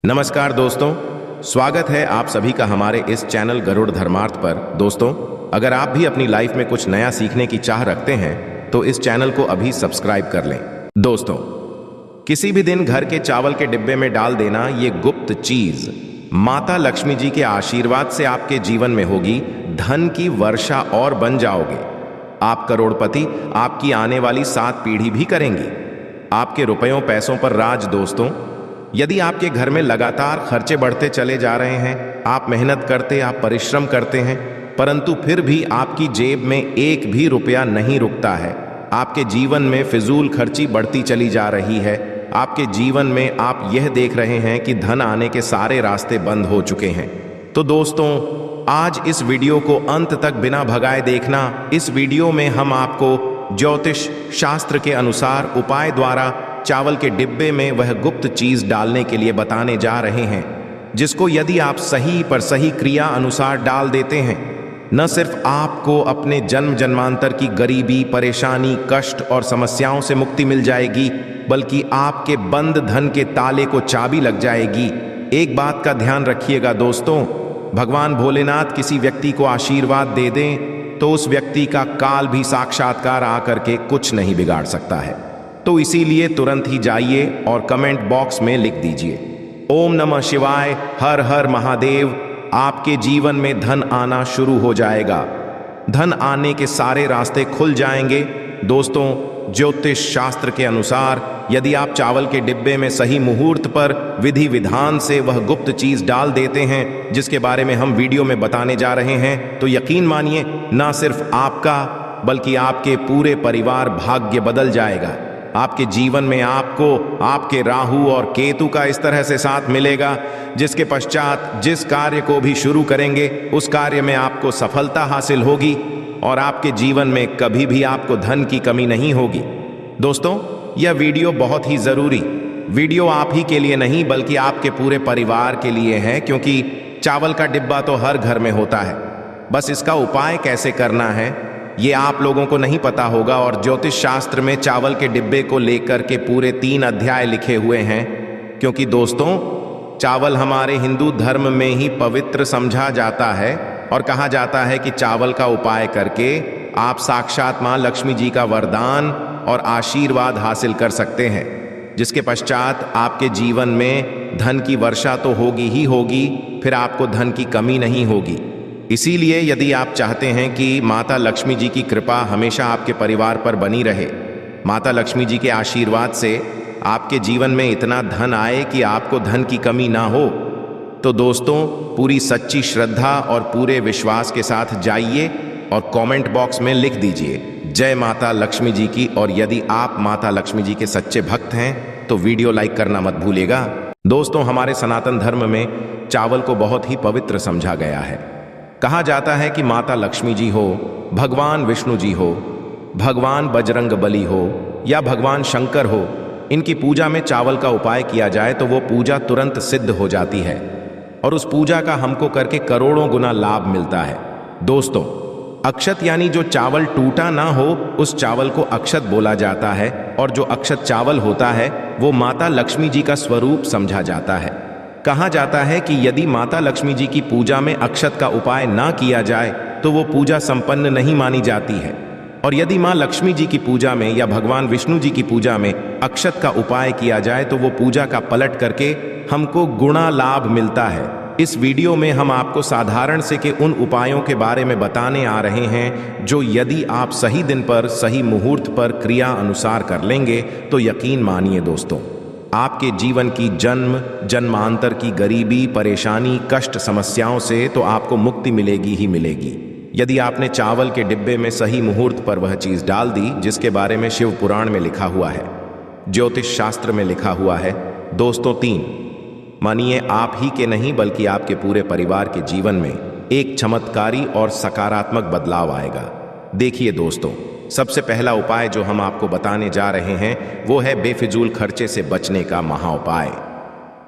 नमस्कार दोस्तों, स्वागत है आप सभी का हमारे इस चैनल गरुड़ धर्मार्थ पर। दोस्तों, अगर आप भी अपनी लाइफ में कुछ नया सीखने की चाह रखते हैं तो इस चैनल को अभी सब्सक्राइब कर लें। दोस्तों, किसी भी दिन घर के चावल के डिब्बे में डाल देना ये गुप्त चीज माता लक्ष्मी जी के आशीर्वाद से आपके जीवन में होगी धन की वर्षा और बन जाओगे। आप करोड़पति आपकी आने वाली 7 पीढ़ी भी करेंगी। आपके रुपयों पैसों पर राज। दोस्तों, यदि आपके घर में लगातार खर्चे बढ़ते चले जा रहे हैं, आप मेहनत करते, आप परिश्रम करते हैं, परंतु फिर भी आपकी जेब में एक भी रुपया नहीं रुकता है, आपके जीवन में फिजूल खर्ची बढ़ती चली जा रही है, आपके जीवन में आप यह देख रहे हैं कि धन आने के सारे रास्ते बंद हो चुके हैं, तो दोस्तों आज इस वीडियो को अंत तक बिना भगाए देखना। इस वीडियो में हम आपको ज्योतिष शास्त्र के अनुसार उपाय द्वारा चावल के डिब्बे में वह गुप्त चीज डालने के लिए बताने जा रहे हैं, जिसको यदि आप सही पर सही क्रिया अनुसार डाल देते हैं, न सिर्फ आपको अपने जन्म जन्मांतर की गरीबी, परेशानी, कष्ट और समस्याओं से मुक्ति मिल जाएगी, बल्कि आपके बंद धन के ताले को चाबी लग जाएगी। एक बात का ध्यान रखिएगा दोस्तों, भगवान भोलेनाथ किसी व्यक्ति को आशीर्वाद दे दें तो उस व्यक्ति का काल भी साक्षात्कार आकर के कुछ नहीं बिगाड़ सकता है। तो इसीलिए तुरंत ही जाइए और कमेंट बॉक्स में लिख दीजिए ओम नमः शिवाय, हर हर महादेव। आपके जीवन में धन आना शुरू हो जाएगा, धन आने के सारे रास्ते खुल जाएंगे। दोस्तों, ज्योतिष शास्त्र के अनुसार यदि आप चावल के डिब्बे में सही मुहूर्त पर विधि विधान से वह गुप्त चीज डाल देते हैं जिसके बारे में हम वीडियो में बताने जा रहे हैं, तो यकीन मानिए ना सिर्फ आपका बल्कि आपके पूरे परिवार भाग्य बदल जाएगा। आपके जीवन में आपको आपके राहु और केतु का इस तरह से साथ मिलेगा, जिसके पश्चात जिस कार्य को भी शुरू करेंगे उस कार्य में आपको सफलता हासिल होगी और आपके जीवन में कभी भी आपको धन की कमी नहीं होगी। दोस्तों, यह वीडियो बहुत ही जरूरी वीडियो आप ही के लिए नहीं बल्कि आपके पूरे परिवार के लिए है, क्योंकि चावल का डिब्बा तो हर घर में होता है, बस इसका उपाय कैसे करना है ये आप लोगों को नहीं पता होगा। और ज्योतिष शास्त्र में चावल के डिब्बे को लेकर के पूरे 3 अध्याय लिखे हुए हैं, क्योंकि दोस्तों चावल हमारे हिंदू धर्म में ही पवित्र समझा जाता है और कहा जाता है कि चावल का उपाय करके आप साक्षात मां लक्ष्मी जी का वरदान और आशीर्वाद हासिल कर सकते हैं, जिसके पश्चात आपके जीवन में धन की वर्षा तो होगी ही होगी, फिर आपको धन की कमी नहीं होगी। इसीलिए यदि आप चाहते हैं कि माता लक्ष्मी जी की कृपा हमेशा आपके परिवार पर बनी रहे, माता लक्ष्मी जी के आशीर्वाद से आपके जीवन में इतना धन आए कि आपको धन की कमी ना हो, तो दोस्तों पूरी सच्ची श्रद्धा और पूरे विश्वास के साथ जाइए और कमेंट बॉक्स में लिख दीजिए जय माता लक्ष्मी जी की। और यदि आप माता लक्ष्मी जी के सच्चे भक्त हैं तो वीडियो लाइक करना मत भूलिएगा। दोस्तों, हमारे सनातन धर्म में चावल को बहुत ही पवित्र समझा गया है। कहा जाता है कि माता लक्ष्मी जी हो, भगवान विष्णु जी हो, भगवान बजरंग बली हो या भगवान शंकर हो, इनकी पूजा में चावल का उपाय किया जाए तो वो पूजा तुरंत सिद्ध हो जाती है और उस पूजा का हमको करके करोड़ों गुना लाभ मिलता है। दोस्तों, अक्षत यानी जो चावल टूटा ना हो उस चावल को अक्षत बोला जाता है, और जो अक्षत चावल होता है वो माता लक्ष्मी जी का स्वरूप समझा जाता है। कहा जाता है कि यदि माता लक्ष्मी जी की पूजा में अक्षत का उपाय ना किया जाए तो वो पूजा संपन्न नहीं मानी जाती है, और यदि मां लक्ष्मी जी की पूजा में या भगवान विष्णु जी की पूजा में अक्षत का उपाय किया जाए तो वो पूजा का पलट करके हमको गुणा लाभ मिलता है। इस वीडियो में हम आपको साधारण से के उन उपायों के बारे में बताने आ रहे हैं जो यदि आप सही दिन पर सही मुहूर्त पर क्रिया अनुसार कर लेंगे तो यकीन मानिए दोस्तों, आपके जीवन की जन्म जन्मांतर की गरीबी, परेशानी, कष्ट, समस्याओं से तो आपको मुक्ति मिलेगी ही मिलेगी। यदि आपने चावल के डिब्बे में सही मुहूर्त पर वह चीज डाल दी जिसके बारे में शिव पुराण में लिखा हुआ है, ज्योतिष शास्त्र में लिखा हुआ है। दोस्तों, 3 मानिए आप ही के नहीं बल्कि आपके पूरे परिवार के जीवन में एक चमत्कारी और सकारात्मक बदलाव आएगा। देखिए दोस्तों, सबसे पहला उपाय जो हम आपको बताने जा रहे हैं वो है बेफिजूल खर्चे से बचने का महा उपाय।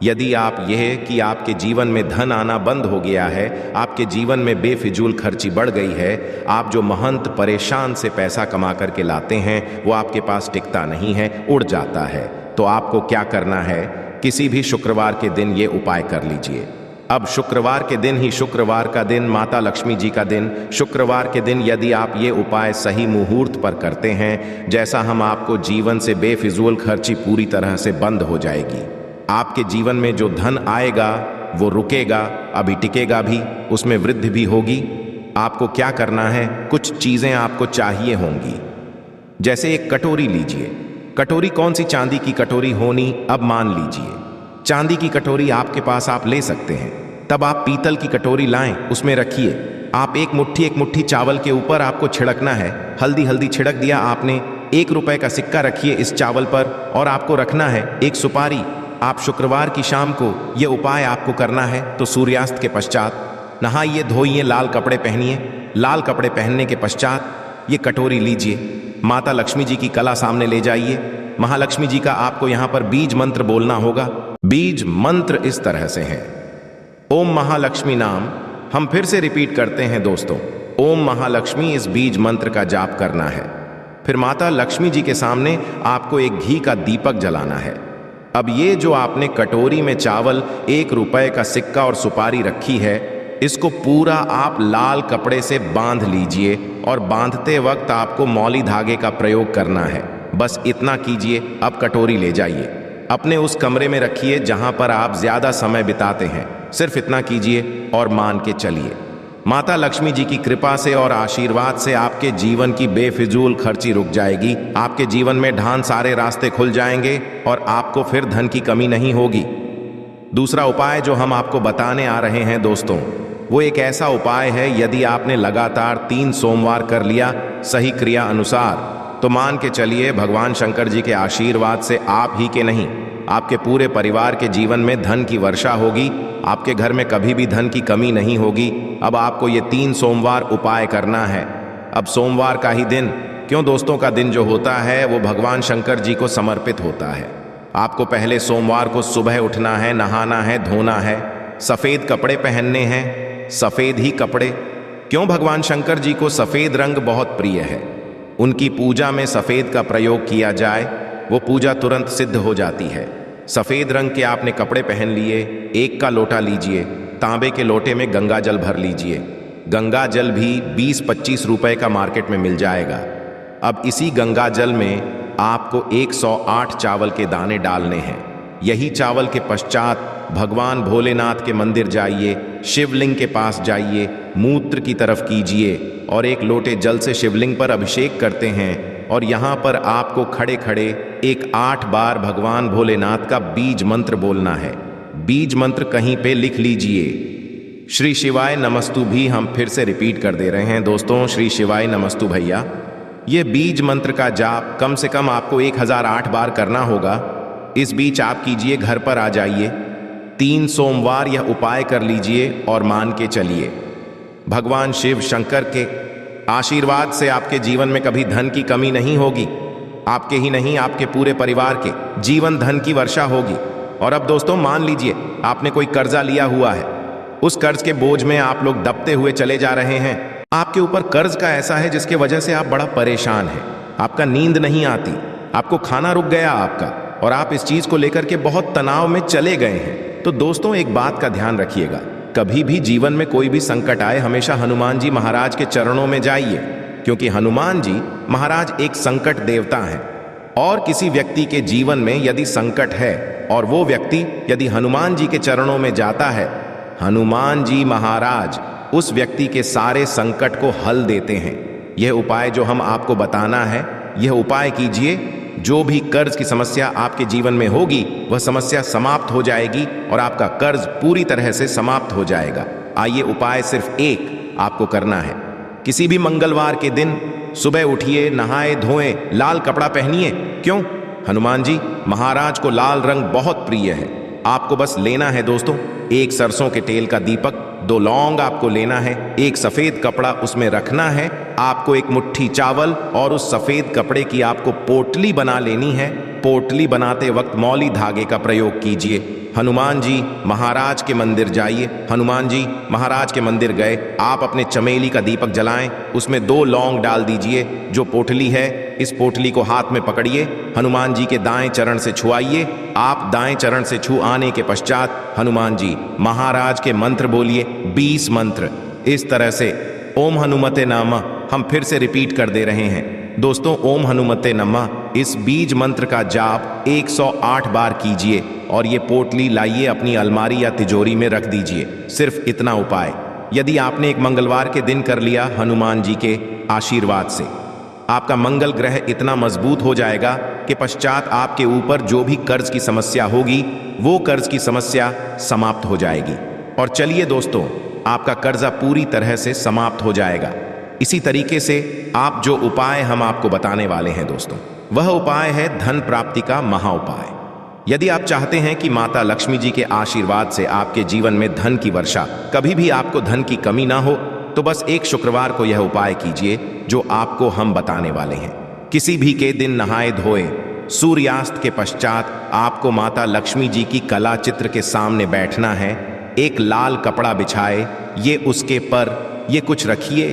यदि आप यह कि आपके जीवन में धन आना बंद हो गया है, आपके जीवन में बेफिजूल खर्ची बढ़ गई है, आप जो महंत परेशान से पैसा कमा करके लाते हैं वो आपके पास टिकता नहीं है, उड़ जाता है, तो आपको क्या करना है किसी भी शुक्रवार के दिन ये उपाय कर लीजिए। अब शुक्रवार के दिन ही, शुक्रवार का दिन माता लक्ष्मी जी का दिन, शुक्रवार के दिन यदि आप ये उपाय सही मुहूर्त पर करते हैं, जैसा हम आपको जीवन से बेफिजूल खर्ची पूरी तरह से बंद हो जाएगी। आपके जीवन में जो धन आएगा वो रुकेगा, अभी टिकेगा भी, उसमें वृद्धि भी होगी। आपको क्या करना है, कुछ चीजें आपको चाहिए होंगी। जैसे एक कटोरी लीजिए। कटोरी कौन सी? चांदी की कटोरी होनी। अब मान लीजिए चांदी की कटोरी आपके पास, आप ले सकते हैं। तब आप पीतल की कटोरी लाएं, उसमें रखिए। आप एक मुट्ठी चावल के ऊपर आपको छिड़कना है। हल्दी छिड़क दिया आपने। 1 रुपए का सिक्का रखिए इस चावल पर और आपको रखना है एक सुपारी। आप शुक्रवार की शाम को ये उपाय आपको करना है। तो सूर्यास्त के पश्चात नहाइए, धोइए, लाल कपड़े पहनिए। लाल कपड़े पहनने के पश्चात ये कटोरी लीजिए, माता लक्ष्मी जी की कला सामने ले जाइए। महालक्ष्मी जी का आपको यहां पर बीज मंत्र बोलना होगा। बीज मंत्र इस तरह से है, ओम महालक्ष्मी नाम। हम फिर से रिपीट करते हैं दोस्तों, ओम महालक्ष्मी। इस बीज मंत्र का जाप करना है। फिर माता लक्ष्मी जी के सामने आपको एक घी का दीपक जलाना है। अब ये जो आपने कटोरी में चावल, 1 रुपए का सिक्का और सुपारी रखी है, इसको पूरा आप लाल कपड़े से बांध लीजिए और बांधते वक्त आपको मौली धागे का प्रयोग करना है। बस इतना कीजिए। अब कटोरी ले जाइए, अपने उस कमरे में रखिए जहां पर आप ज्यादा समय बिताते हैं। सिर्फ इतना कीजिए और मान के चलिए, माता लक्ष्मी जी की कृपा से और आशीर्वाद से आपके जीवन की बेफिजूल खर्ची रुक जाएगी। आपके जीवन में ढान सारे रास्ते खुल जाएंगे और आपको फिर धन की कमी नहीं होगी। दूसरा उपाय जो हम आपको बताने आ रहे हैं दोस्तों, वो एक ऐसा उपाय है, यदि आपने लगातार 3 सोमवार कर लिया सही क्रिया अनुसार, तो मान के चलिए भगवान शंकर जी के आशीर्वाद से आप ही के नहीं, आपके पूरे परिवार के जीवन में धन की वर्षा होगी। आपके घर में कभी भी धन की कमी नहीं होगी। अब आपको ये 3 सोमवार उपाय करना है। अब सोमवार का ही दिन, क्यों दोस्तों, का दिन जो होता है वो भगवान शंकर जी को समर्पित होता है। आपको पहले सोमवार को सुबह उठना है, नहाना है, धोना है, सफेद कपड़े पहनने हैं, सफेद ही कपड़े। क्यों? भगवान शंकर जी को सफेद रंग बहुत प्रिय है। उनकी पूजा में सफेद का प्रयोग किया जाए, वो पूजा तुरंत सिद्ध हो जाती है। सफेद रंग के आपने कपड़े पहन लिए। 1 का लोटा लीजिए, तांबे के लोटे में गंगा जल भर लीजिए। गंगा जल भी 20-25 रुपए का मार्केट में मिल जाएगा। अब इसी गंगा जल में आपको 108 चावल के दाने डालने हैं। यही चावल के पश्चात भगवान भोलेनाथ के मंदिर जाइए, शिवलिंग के पास जाइए, मूत्र की तरफ कीजिए और 1 लोटे जल से शिवलिंग पर अभिषेक करते हैं। और यहाँ पर आपको खड़े खड़े 8 बार भगवान भोलेनाथ का बीज मंत्र बोलना है। बीज मंत्र कहीं पे लिख लीजिए। श्री शिवाय नमस्तु भी हम फिर से रिपीट कर दे रहे हैं दोस्तों, श्री शिवाय नमस्तु भैया। ये बीज मंत्र का जाप कम से कम आपको 1008 बार करना होगा। इस बीच आप कीजिए, घर पर आ जाइए, 3 सोमवार यह उपाय कर लीजिए और मान के चलिए भगवान शिव शंकर के आशीर्वाद से आपके जीवन में कभी धन की कमी नहीं होगी। आपके ही नहीं, आपके पूरे परिवार के जीवन धन की वर्षा होगी। और अब दोस्तों मान लीजिए आपने कोई कर्जा लिया हुआ है, उस कर्ज के बोझ में आप लोग दबते हुए चले जा रहे हैं। आपके ऊपर कर्ज का ऐसा है जिसके वजह से आप बड़ा परेशान हैं, आपका नींद नहीं आती, आपको खाना रुक गया आपका, और आप इस चीज को लेकर के बहुत तनाव में चले गए हैं। तो दोस्तों एक बात का ध्यान रखिएगा, कभी भी जीवन में कोई भी संकट आए, हमेशा हनुमान जी महाराज के चरणों में जाइए, क्योंकि हनुमान जी महाराज एक संकट देवता हैं। और किसी व्यक्ति के जीवन में यदि संकट है और वो व्यक्ति यदि हनुमान जी के चरणों में जाता है, हनुमान जी महाराज उस व्यक्ति के सारे संकट को हल देते हैं। यह उपाय जो हम आपको बताना है, यह उपाय कीजिए, जो भी कर्ज की समस्या आपके जीवन में होगी वह समस्या समाप्त हो जाएगी और आपका कर्ज पूरी तरह से समाप्त हो जाएगा। आइए, उपाय सिर्फ एक आपको करना है। किसी भी मंगलवार के दिन सुबह उठिए, नहाए धोएं, लाल कपड़ा पहनिए। क्यों? हनुमान जी महाराज को लाल रंग बहुत प्रिय है। आपको बस लेना है दोस्तों 1 सरसों के तेल का दीपक, 2 लौंग आपको लेना है, 1 सफेद कपड़ा उसमें रखना है, आपको 1 मुट्ठी चावल और उस सफेद कपड़े की आपको पोटली बना लेनी है। पोटली बनाते वक्त मौली धागे का प्रयोग कीजिए। हनुमान जी महाराज के मंदिर जाइए। हनुमान जी महाराज के मंदिर गए, आप अपने चमेली का दीपक जलाएं, उसमें 2 लौंग डाल दीजिए। जो पोटली है, इस पोटली को हाथ में पकड़िए, हनुमान जी के दाएं चरण से छुआइए। आप दाएं चरण से छू आने के पश्चात हनुमान जी महाराज के मंत्र बोलिए, 20 मंत्र। इस तरह से ओम हनुमते नमः हम फिर से रिपीट कर दे रहे हैं। दोस्तों, ओम हनुमते नमः इस बीज मंत्र का जाप 108 बार कीजिए और ये पोटली लाइए अपनी अलमारी या तिजोरी में रख दीजिए। सिर्फ इतना उपाय यदि आपने एक मंगलवार के दिन कर लिया, हनुमान जी के आशीर्वाद से आपका मंगल ग्रह इतना मजबूत हो जाएगा कि पश्चात आपके ऊपर जो भी कर्ज की समस्या होगी, वो कर्ज की समस्या समाप्त हो जाएगी। और चलिए दोस्तों, आपका कर्जा पूरी तरह से समाप्त हो जाएगा। इसी तरीके से आप जो उपाय हम आपको बताने वाले हैं दोस्तों, वह उपाय है धन प्राप्ति का महा उपाय। यदि आप चाहते हैं कि माता लक्ष्मी जी के आशीर्वाद से आपके जीवन में धन की वर्षा, कभी भी आपको धन की कमी ना हो, तो बस एक शुक्रवार को यह उपाय कीजिए जो आपको हम बताने वाले हैं। किसी भी के दिन नहाए धोए सूर्यास्त के पश्चात आपको माता लक्ष्मी जी की कला चित्र के सामने बैठना है। एक लाल कपड़ा बिछाए, ये उसके पर ये कुछ रखिए,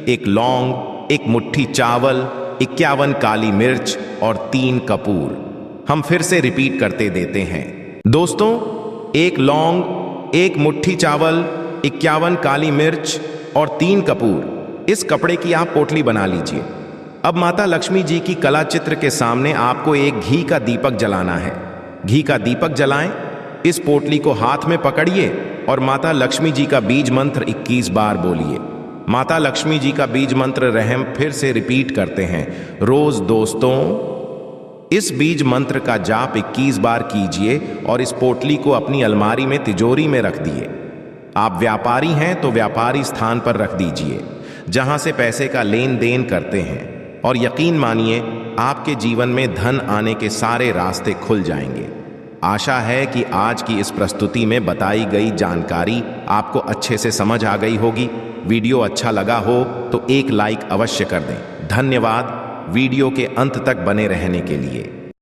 एक लौंग, एक मुट्ठी चावल, 51 काली मिर्च और 3 कपूर। हम फिर से रिपीट करते देते हैं दोस्तों, एक लौंग, एक मुट्ठी चावल, 51 काली मिर्च और 3 कपूर। इस कपड़े की आप पोटली बना लीजिए। अब माता लक्ष्मी जी की कला चित्र के सामने आपको एक घी का दीपक जलाना है। घी का दीपक जलाएं, इस पोटली को हाथ में पकड़िए और माता लक्ष्मी जी का बीज मंत्र 21 बार बोलिए। माता लक्ष्मी जी का बीज मंत्र रहम फिर से रिपीट करते हैं रोज दोस्तों। इस बीज मंत्र का जाप 21 बार कीजिए और इस पोटली को अपनी अलमारी में तिजोरी में रख दिए। आप व्यापारी हैं तो व्यापारी स्थान पर रख दीजिए जहां से पैसे का लेन देन करते हैं, और यकीन मानिए आपके जीवन में धन आने के सारे रास्ते खुल जाएंगे। आशा है कि आज की इस प्रस्तुति में बताई गई जानकारी आपको अच्छे से समझ आ गई होगी। वीडियो अच्छा लगा हो तो एक लाइक अवश्य कर दें। धन्यवाद वीडियो के अंत तक बने रहने के लिए।